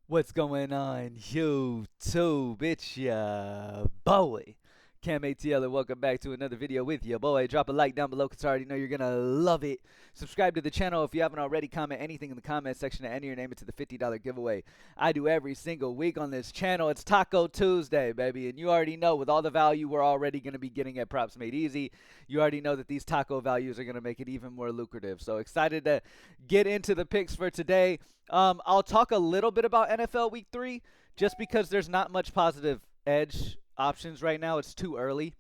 What's going on, YouTube? It's ya boy, Cam ATL, and welcome back to another video with ya boy. Drop a like down below because I already know you're gonna love it. Subscribe to the channel if you haven't already. Comment anything in the comment section and enter your name into the $50 giveaway I do every single week on this channel. It's Taco Tuesday, baby, and you already know with all the value we're already gonna be getting at Props Made Easy, you already know that these taco values are gonna make it even more lucrative. So excited to get into the picks for today. I'll talk a little bit about NFL Week 3 just because there's not much positive edge options right now. It's too early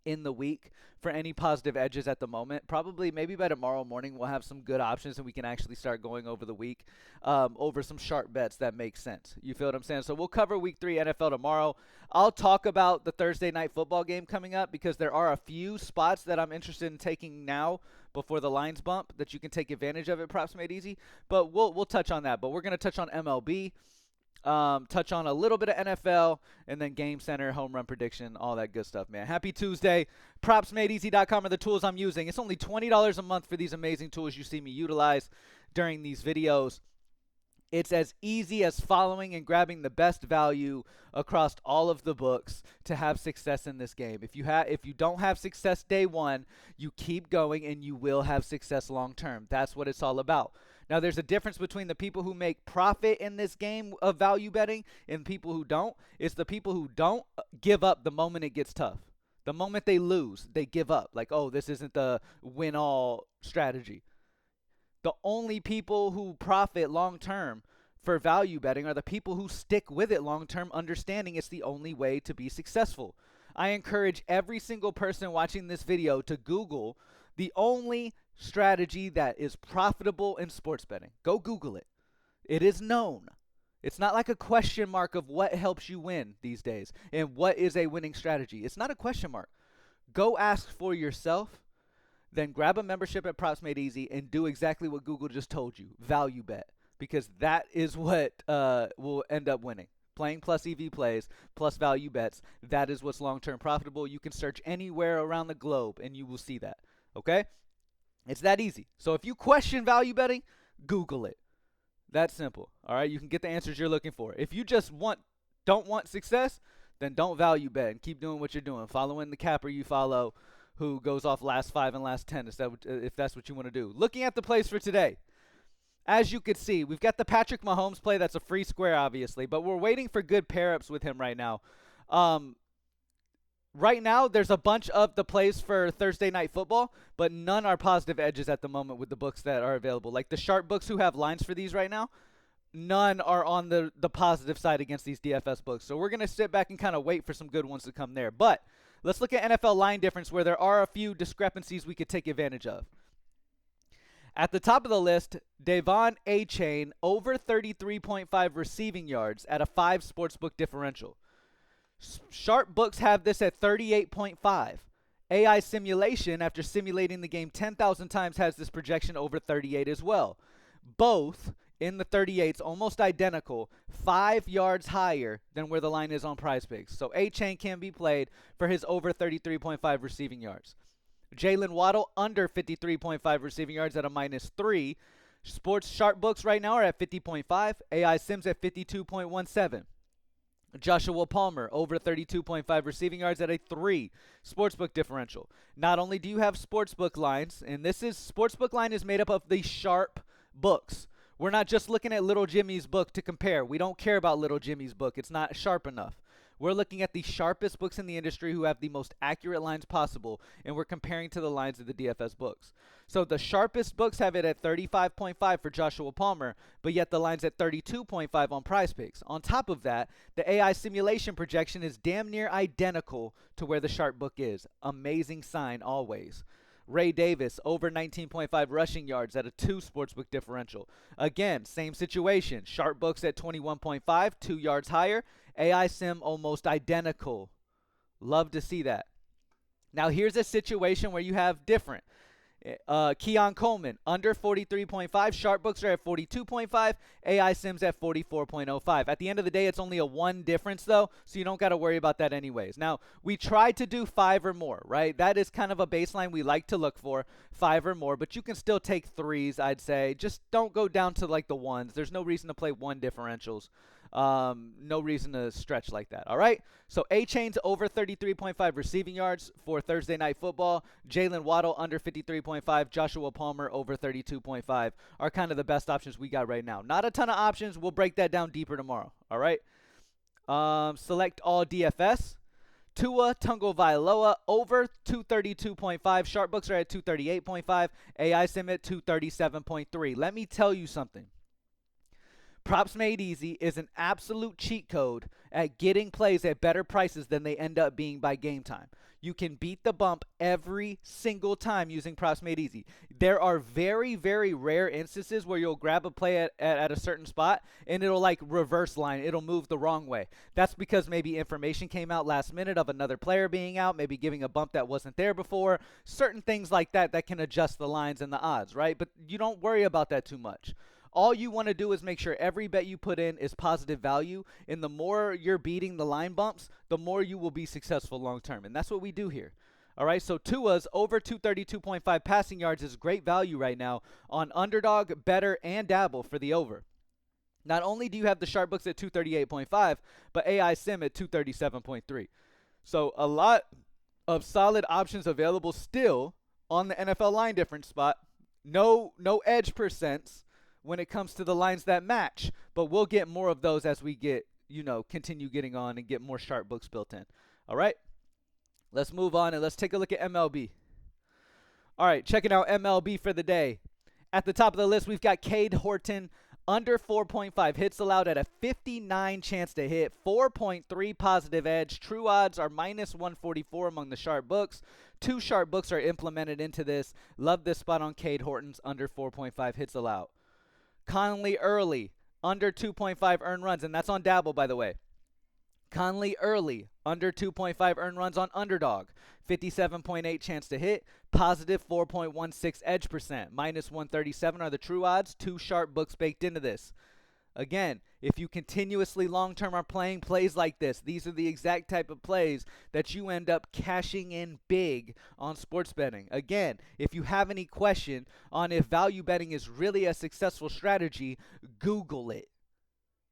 in the week for any positive edges at the moment. Probably maybe by tomorrow morning we'll have some good options and we can actually start going over the week over some sharp bets that make sense. You feel what I'm saying? So we'll cover Week 3 NFL tomorrow. I'll talk about the Thursday night football game coming up because there are a few spots that I'm interested in taking now before the lines bump that you can take advantage of at Props Made Easy. But we'll touch on that. But we're going to touch on MLB. Touch on a little bit of NFL, and then Game Center, home run prediction, all that good stuff, man. Happy Tuesday. PropsMadeEasy.com are the tools I'm using. It's only $20 a month for these amazing tools you see me utilize during these videos. It's as easy as following and grabbing the best value across all of the books to have success in this game. If you don't have success day one, you keep going and you will have success long term. That's what it's all about. Now, there's a difference between the people who make profit in this game of value betting and people who don't. It's the people who don't give up the moment it gets tough. The moment they lose, they give up. Like, oh, this isn't the win-all strategy. The only people who profit long term for value betting are the people who stick with it long term, understanding it's the only way to be successful. I encourage every single person watching this video to Google the only strategy that is profitable in sports betting. Go Google it. It is known. It's not like a question mark of what helps you win these days and what is a winning strategy. It's not a question mark. Go ask for yourself. Then grab a membership at Props Made Easy and do exactly what Google just told you. Value bet. Because that is what will end up winning. Playing plus EV plays, plus value bets. That is what's long-term profitable. You can search anywhere around the globe and you will see that. Okay? It's that easy. So if you question value betting, Google it. That's simple. All right? You can get the answers you're looking for. If you just don't want success, then don't value bet and keep doing what you're doing. Following the capper you follow who goes off last 5 and last 10 if that's what you want to do. Looking at the plays for today. As you can see, we've got the Patrick Mahomes play. That's a free square, obviously, but we're waiting for good pair-ups with him right now. Right now, there's a bunch of the plays for Thursday Night Football, but none are positive edges at the moment with the books that are available. Like the sharp books who have lines for these right now, none are on the positive side against these DFS books. So we're going to sit back and kind of wait for some good ones to come there. But let's look at NFL line difference where there are a few discrepancies we could take advantage of. At the top of the list, Devon A-Chain over 33.5 receiving yards at a 5 sportsbook differential. Sharp books have this at 38.5. AI Simulation, after simulating the game 10,000 times, has this projection over 38 as well. Both in the 38s, almost identical, 5 yards higher than where the line is on PrizePicks. So A-Chain can be played for his over 33.5 receiving yards. Jalen Waddle under 53.5 receiving yards at a -3. Sports sharp books right now are at 50.5. AI Sims at 52.17. Joshua Palmer over 32.5 receiving yards at a 3 sportsbook differential. Not only do you have sportsbook lines, and sportsbook line is made up of the sharp books. We're not just looking at Little Jimmy's book to compare. We don't care about Little Jimmy's book. It's not sharp enough. We're looking at the sharpest books in the industry who have the most accurate lines possible, and we're comparing to the lines of the DFS books. So the sharpest books have it at 35.5 for Joshua Palmer, but yet the line's at 32.5 on PrizePicks. On top of that, the AI simulation projection is damn near identical to where the sharp book is. Amazing sign always. Ray Davis over 19.5 rushing yards at a 2 sportsbook differential. Again, same situation. Sharp books at 21.5, 2 yards higher. AI Sim almost identical. Love to see that. Now here's a situation where you have different. Keon Coleman, under 43.5. Sharp books are at 42.5. AI Sims at 44.05. At the end of the day, it's only a 1 difference, though, so you don't got to worry about that anyways. Now, we try to do 5 or more, right? That is kind of a baseline we like to look for, 5 or more, but you can still take 3s, I'd say. Just don't go down to, like, the 1s. There's no reason to play 1 differentials. No reason to stretch like that. All right. So A-Chain's over 33.5 receiving yards for Thursday Night Football. Jalen Waddle under 53.5. Joshua Palmer over 32.5 are kind of the best options we got right now. Not a ton of options. We'll break that down deeper tomorrow. All right. Select all DFS. Tua Tagovailoa over 232.5. Sharp books are at 238.5. AI Sim at 237.3. Let me tell you something. Props Made Easy is an absolute cheat code at getting plays at better prices than they end up being by game time. You can beat the bump every single time using Props Made Easy. There are very, very rare instances where you'll grab a play at a certain spot and it'll like reverse line. It'll move the wrong way. That's because maybe information came out last minute of another player being out, maybe giving a bump that wasn't there before. Certain things like that that can adjust the lines and the odds, right? But you don't worry about that too much. All you want to do is make sure every bet you put in is positive value, and the more you're beating the line bumps, the more you will be successful long term, and that's what we do here. All right, so Tua's over 232.5 passing yards is great value right now on Underdog, Better, and Dabble for the over. Not only do you have the sharp books at 238.5, but AI Sim at 237.3. So a lot of solid options available still on the NFL line difference spot. No edge percents when it comes to the lines that match, but we'll get more of those as we get, continue getting on and get more sharp books built in. All right, let's move on and let's take a look at MLB. All right, checking out MLB for the day. At the top of the list, we've got Cade Horton, under 4.5 hits allowed at a 59 chance to hit, 4.3 positive edge. True odds are minus 144 among the sharp books. 2 sharp books are implemented into this. Love this spot on Cade Horton's under 4.5 hits allowed. Conley Early, under 2.5 earned runs, and that's on Dabble, by the way. Conley Early, under 2.5 earned runs on Underdog, 57.8 chance to hit, positive 4.16 edge percent, minus 137 are the true odds. 2 sharp books baked into this. Again, if you continuously long-term are playing plays like this, these are the exact type of plays that you end up cashing in big on sports betting. Again, if you have any question on if value betting is really a successful strategy, Google it.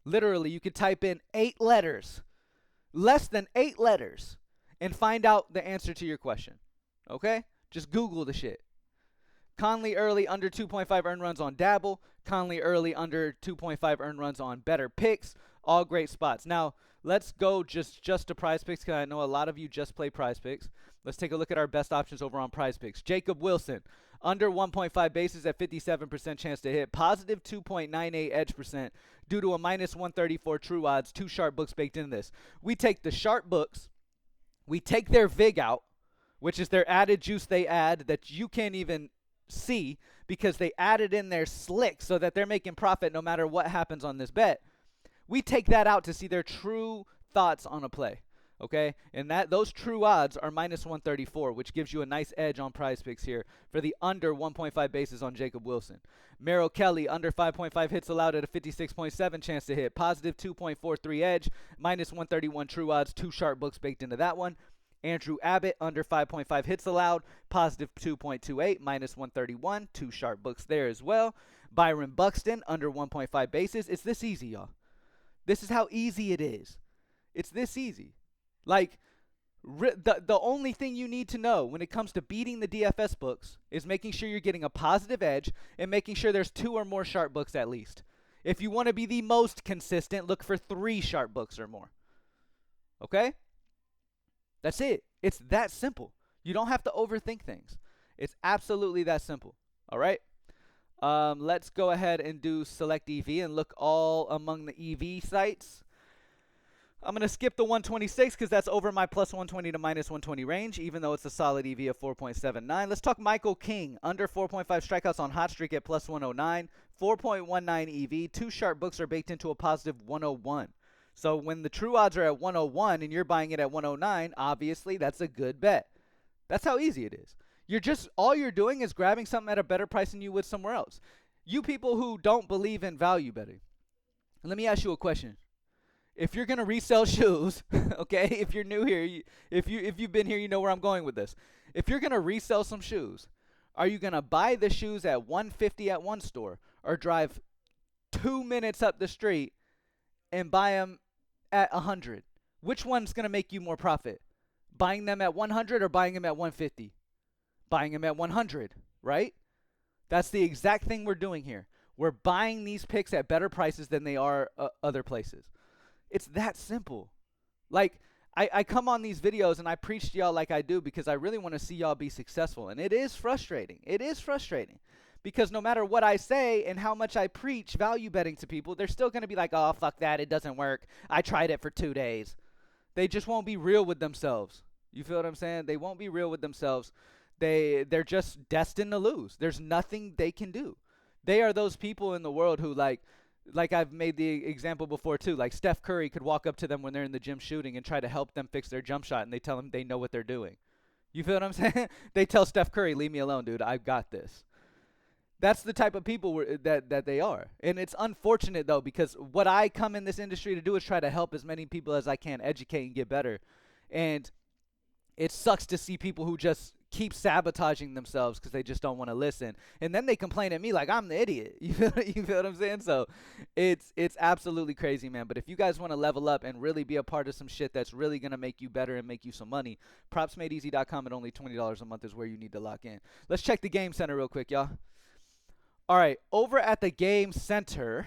Literally, you could type in 8 letters, less than 8 letters, and find out the answer to your question. Okay? Just Google the shit. Conley Early, under 2.5 earned runs on Dabble. Conley Early, under 2.5 earned runs on Better Picks. All great spots. Now, let's go just to PrizePicks, because I know a lot of you just play PrizePicks. Let's take a look at our best options over on PrizePicks. Jacob Wilson, under 1.5 bases at 57% chance to hit. Positive 2.98 edge percent due to a minus 134 true odds. 2 sharp books baked in this. We take the sharp books. We take their VIG out, which is their added juice they add that you can't even see because they added in their slick so that they're making profit no matter what happens on this bet. We take that out to see their true thoughts on a play, okay? And those true odds are minus 134, which gives you a nice edge on PrizePicks here for the under 1.5 bases on Jacob Wilson. Merrill Kelly, under 5.5 hits allowed at a 56.7 chance to hit, positive 2.43 edge, minus 131 true odds. 2 sharp books baked into that one. Andrew Abbott, under 5.5 hits allowed, positive 2.28, minus 131. 2 sharp books there as well. Byron Buxton, under 1.5 bases. It's this easy, y'all. This is how easy it is. It's this easy. Like, the only thing you need to know when it comes to beating the DFS books is making sure you're getting a positive edge and making sure there's 2 or more sharp books at least. If you want to be the most consistent, look for 3 sharp books or more. Okay? That's it. It's that simple. You don't have to overthink things. It's absolutely that simple. All right? Let's go ahead and do select EV and look all among the EV sites. I'm going to skip the 126 because that's over my plus 120 to minus 120 range, even though it's a solid EV of 4.79. Let's talk Michael King, under 4.5 strikeouts on Hot Streak at plus 109, 4.19 EV. 2 sharp books are baked into a positive 101. So when the true odds are at 101 and you're buying it at 109, obviously that's a good bet. That's how easy it is. All you're doing is grabbing something at a better price than you would somewhere else. You people who don't believe in value betting, let me ask you a question. If you're gonna resell shoes, okay, if you're new here, if you've been here, you know where I'm going with this. If you're gonna resell some shoes, are you gonna buy the shoes at $150 at one store, or drive 2 minutes up the street and buy them at $100? Which one's gonna make you more profit? Buying them at $100 or buying them at $150? Buying them at $100, right? That's the exact thing we're doing here. We're buying these picks at better prices than they are other places. It's that simple. Like, I come on these videos and I preach to y'all like I do because I really want to see y'all be successful. And it is frustrating. It is frustrating. Because no matter what I say and how much I preach value betting to people, they're still going to be like, oh, fuck that. It doesn't work. I tried it for 2 days. They just won't be real with themselves. You feel what I'm saying? They won't be real with themselves. They're just destined to lose. There's nothing they can do. They are those people in the world who, like I've made the example before too, like Steph Curry could walk up to them when they're in the gym shooting and try to help them fix their jump shot, and they tell them they know what they're doing. You feel what I'm saying? They tell Steph Curry, leave me alone, dude. I've got this. That's the type of people that they are. And it's unfortunate, though, because what I come in this industry to do is try to help as many people as I can educate and get better. And it sucks to see people who just keep sabotaging themselves because they just don't want to listen. And then they complain at me like I'm the idiot. You feel what I'm saying? So it's absolutely crazy, man. But if you guys want to level up and really be a part of some shit that's really going to make you better and make you some money, propsmadeeasy.com at only $20 a month is where you need to lock in. Let's check the game center real quick, y'all. All right, over at the game center,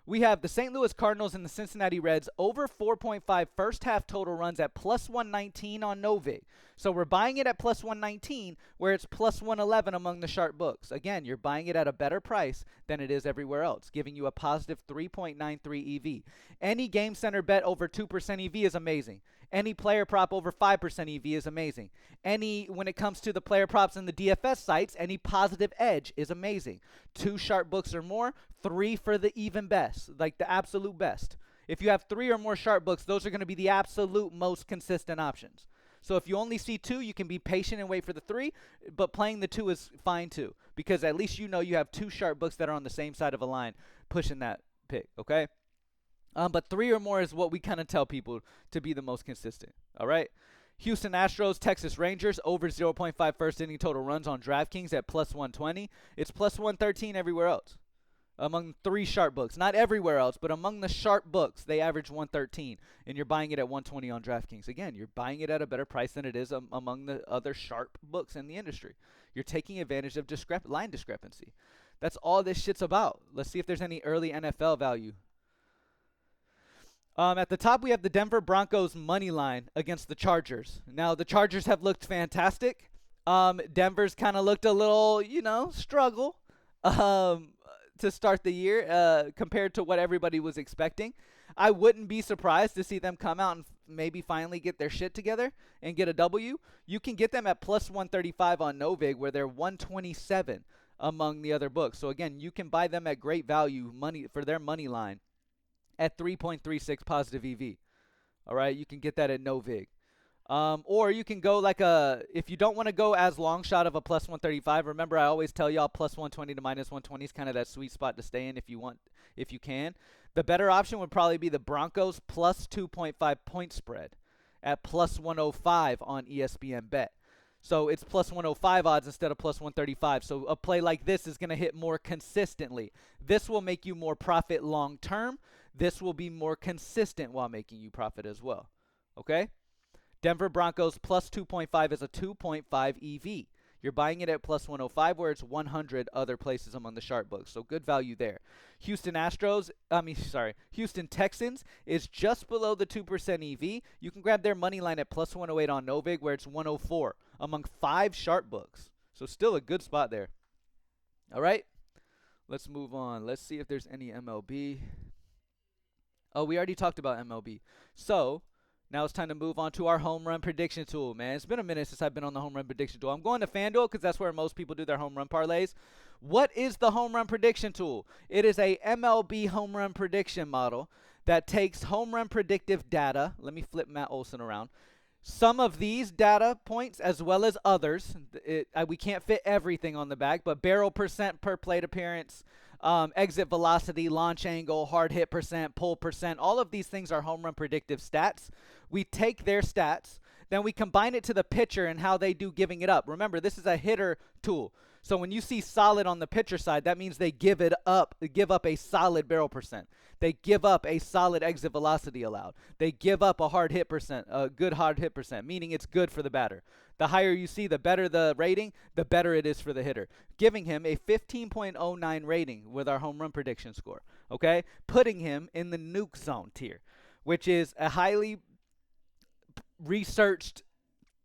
we have the St. Louis Cardinals and the Cincinnati Reds over 4.5 first half total runs at plus 119 on Novig. So we're buying it at plus 119 where it's plus 111 among the sharp books. Again, you're buying it at a better price than it is everywhere else, giving you a positive 3.93 EV. Any game center bet over 2% EV is amazing. Any player prop over 5% EV is amazing. When it comes to the player props in the DFS sites, any positive edge is amazing. 2 sharp books or more, 3 for the even best, like the absolute best. If you have 3 or more sharp books, those are going to be the absolute most consistent options. So if you only see 2, you can be patient and wait for the 3, but playing the 2 is fine too, because at least you know you have 2 sharp books that are on the same side of a line pushing that pick, okay? But 3 or more is what we kind of tell people to be the most consistent, all right? Houston Astros, Texas Rangers, over 0.5 first inning total runs on DraftKings at plus 120. It's plus 113 everywhere else. Among 3 sharp books. Not everywhere else, but among the sharp books, they average 113. And you're buying it at 120 on DraftKings. Again, you're buying it at a better price than it is among the other sharp books in the industry. You're taking advantage of line discrepancy. That's all this shit's about. Let's see if there's any early NFL value. At the top, we have the Denver Broncos money line against the Chargers. Now, the Chargers have looked fantastic. Denver's kind of looked a little, struggle to start the year compared to what everybody was expecting. I wouldn't be surprised to see them come out and maybe finally get their shit together and get a W. You can get them at plus 135 on Novig, where they're 127 among the other books. So, again, you can buy them at great value for their money line at 3.36 positive EV. All right, you can get that at Novig. Or you can go if you don't want to go as long shot of a plus 135, remember I always tell y'all plus 120 to minus 120 is kind of that sweet spot to stay in if you can. The better option would probably be the Broncos plus 2.5 point spread at plus 105 on ESPN Bet. So it's plus 105 odds instead of plus 135. So a play like this is going to hit more consistently. This will make you more profit long term. This will be more consistent while making you profit as well. Okay? Denver Broncos plus 2.5 is a 2.5 EV. You're buying it at plus 105 where it's 100 other places among the sharp books. So good value there. Houston Texans is just below the 2% EV. You can grab their money line at plus 108 on Novig where it's 104 among 5 sharp books. So still a good spot there. All right. Let's move on. Let's see if there's any MLB. Oh, we already talked about MLB. So now it's time to move on to our home run prediction tool, man. It's been a minute since I've been on the home run prediction tool. I'm going to FanDuel because that's where most people do their home run parlays. What is the home run prediction tool? It is a MLB home run prediction model that takes home run predictive data. Let me flip Matt Olson around. Some of these data points, as well as others, we can't fit everything on the back, but barrel percent per plate appearance, exit velocity, launch angle, hard hit percent, pull percent, all of these things are home run predictive stats. We take their stats, then we combine it to the pitcher and how they do giving it up. Remember, this is a hitter tool. So when you see solid on the pitcher side, that means they give up a solid barrel percent. They give up a solid exit velocity allowed. They give up a hard hit percent, a good hard hit percent, meaning it's good for the batter. The higher you see, the better the rating, the better it is for the hitter. Giving him a 15.09 rating with our home run prediction score, okay? Putting him in the nuke zone tier, which is a highly researched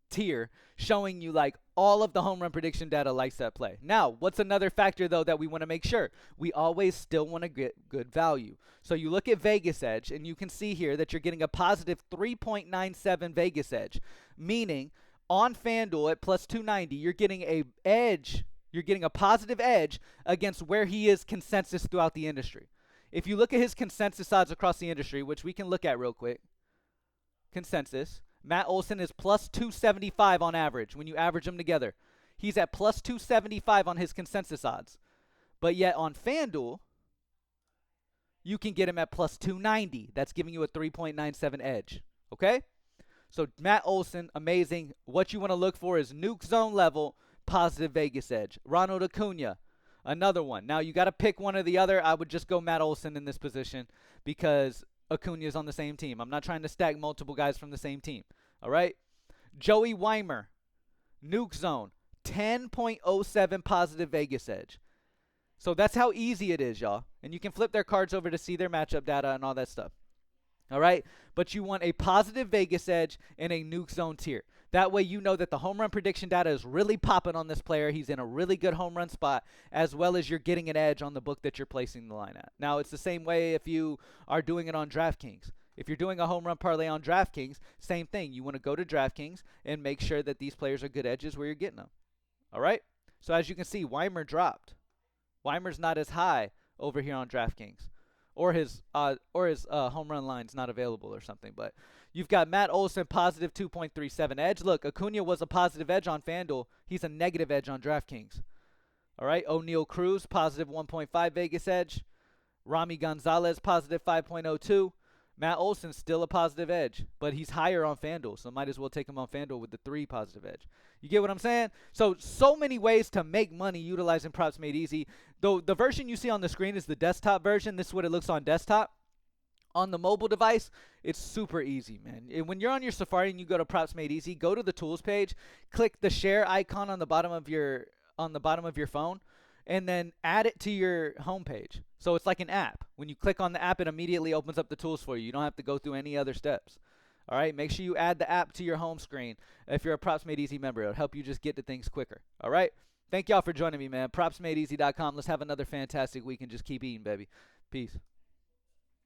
tier showing you like all of the home run prediction data likes that play. Now, what's another factor though that we want to make sure? We always still want to get good value. So you look at Vegas Edge and you can see here that you're getting a positive 3.97 Vegas Edge, meaning on FanDuel at plus 290, you're getting a edge, you're getting a positive edge against where he is consensus throughout the industry. If you look at his consensus odds across the industry, which we can look at real quick, consensus, Matt Olson is plus 275 on average when you average them together. He's at plus 275 on his consensus odds. But yet on FanDuel, you can get him at plus 290. That's giving you a 3.97 edge. Okay? So Matt Olson, amazing. What you want to look for is nuke zone level, positive Vegas edge. Ronald Acuna, another one. Now you got to pick one or the other. I would just go Matt Olson in this position because Acuna is on the same team. I'm not trying to stack multiple guys from the same team. All right? Joey Weimer, nuke zone, 10.07 positive Vegas edge. So that's how easy it is, y'all. And you can flip their cards over to see their matchup data and all that stuff. All right? But you want a positive Vegas edge and a nuke zone tier. That way you know that the home run prediction data is really popping on this player. He's in a really good home run spot, as well as you're getting an edge on the book that you're placing the line at. Now, it's the same way if you are doing it on DraftKings. If you're doing a home run parlay on DraftKings, same thing. You want to go to DraftKings and make sure that these players are good edges where you're getting them. All right? So as you can see, Weimer dropped. Weimer's not as high over here on DraftKings. Or his home run line's not available or something. But you've got Matt Olson, positive 2.37 edge. Look, Acuna was a positive edge on FanDuel. He's a negative edge on DraftKings. All right, O'Neal Cruz, positive 1.5 Vegas edge. Rami Gonzalez, positive 5.02. Matt Olson, still a positive edge, but he's higher on FanDuel, so might as well take him on FanDuel with the 3 positive edge. You get what I'm saying? So many ways to make money utilizing props made easy. Though the version you see on the screen is the desktop version. This is what it looks on desktop. On the mobile device, it's super easy, man. When you're on your Safari and you go to props made easy, go to the tools page, click the share icon on the bottom of your phone, and then add it to your homepage. So it's like an app. When you click on the app, it immediately opens up the tools for you. You don't have to go through any other steps. All right, make sure you add the app to your home screen. If you're a Props Made Easy member, it'll help you just get to things quicker. All right, thank y'all for joining me, man. PropsMadeEasy.com. Let's have another fantastic week and just keep eating, baby. Peace.